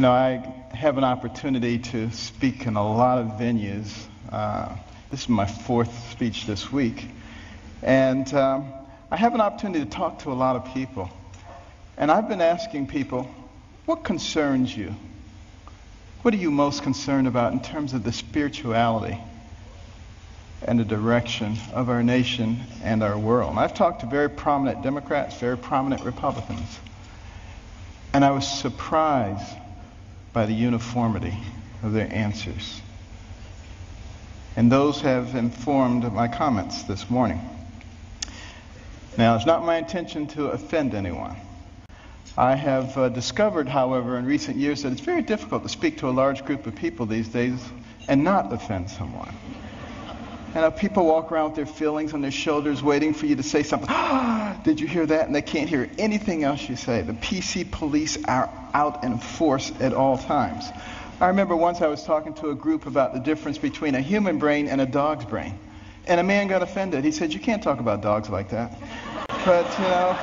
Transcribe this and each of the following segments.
You know, I have an opportunity to speak in a lot of venues. This is my fourth speech this week. And I have an opportunity to talk to a lot of people. And I've been asking people, what concerns you? What are you most concerned about in terms of the spirituality and the direction of our nation and our world? And I've talked to very prominent Democrats, very prominent Republicans. And I was surprised by the uniformity of their answers. And those have informed my comments this morning. Now, it's not my intention to offend anyone. I have discovered, however, in recent years that it's very difficult to speak to a large group of people these days and not offend someone. And people walk around with their feelings on their shoulders waiting for you to say something. Did you hear that? And they can't hear anything else you say. The PC police are out in force at all times. I remember once I was talking to a group about the difference between a human brain and a dog's brain. And a man got offended. He said, "You can't talk about dogs like that." But, you know,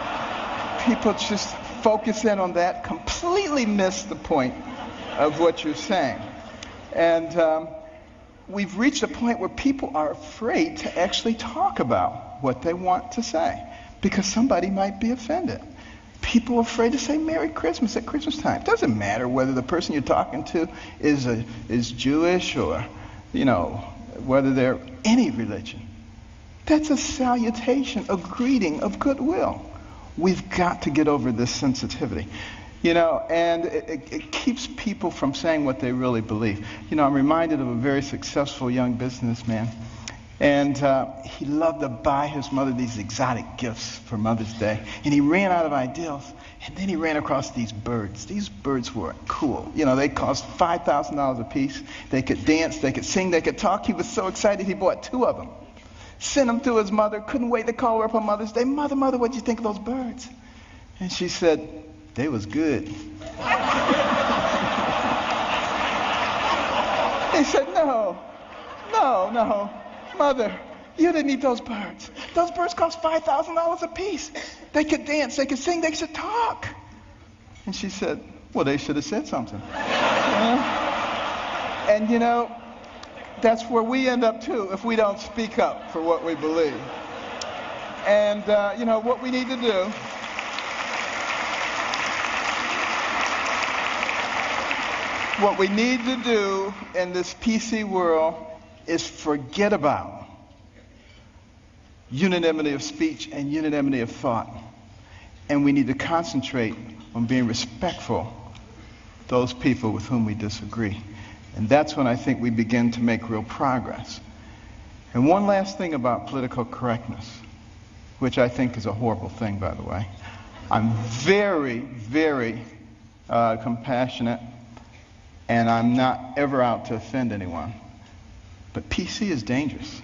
people just focus in on that, completely miss the point of what you're saying. And we've reached a point where people are afraid to actually talk about what they want to say because somebody might be offended. People are afraid to say Merry Christmas at Christmas time. It doesn't matter whether the person you're talking to is Jewish or, you know, whether they're any religion. That's a salutation, a greeting of goodwill. We've got to get over this sensitivity. You know, and it keeps people from saying what they really believe. You know, I'm reminded of a very successful young businessman. And he loved to buy his mother these exotic gifts for Mother's Day. And he ran out of ideas. And then he ran across these birds. These birds were cool. You know, they cost $5,000 a piece. They could dance, they could sing, they could talk. He was so excited he bought 2 of them. Sent them to his mother. Couldn't wait to call her up on Mother's Day. Mother, what'd you think of those birds? And she said, "They was good." He said, no, Mother, you didn't eat those birds. Those birds cost $5,000 a piece. They could dance, they could sing, they could talk. And she said, well, they should have said something. And you know, that's where we end up too if we don't speak up for what we believe. And you know, what we need to do in this PC world is forget about unanimity of speech and unanimity of thought. And we need to concentrate on being respectful of those people with whom we disagree. And that's when I think we begin to make real progress. And one last thing about political correctness, which I think is a horrible thing, by the way. I'm very, very compassionate, and I'm not ever out to offend anyone. But PC is dangerous.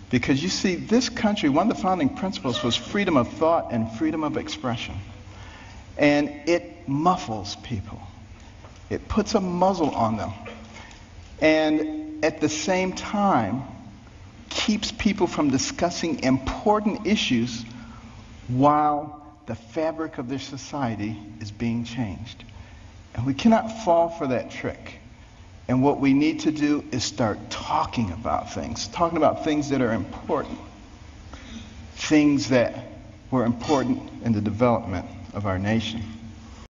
Because you see, this country, one of the founding principles was freedom of thought and freedom of expression. And it muffles people. It puts a muzzle on them. And at the same time, keeps people from discussing important issues while the fabric of their society is being changed. And we cannot fall for that trick. And what we need to do is start talking about things that are important, things that were important in the development of our nation.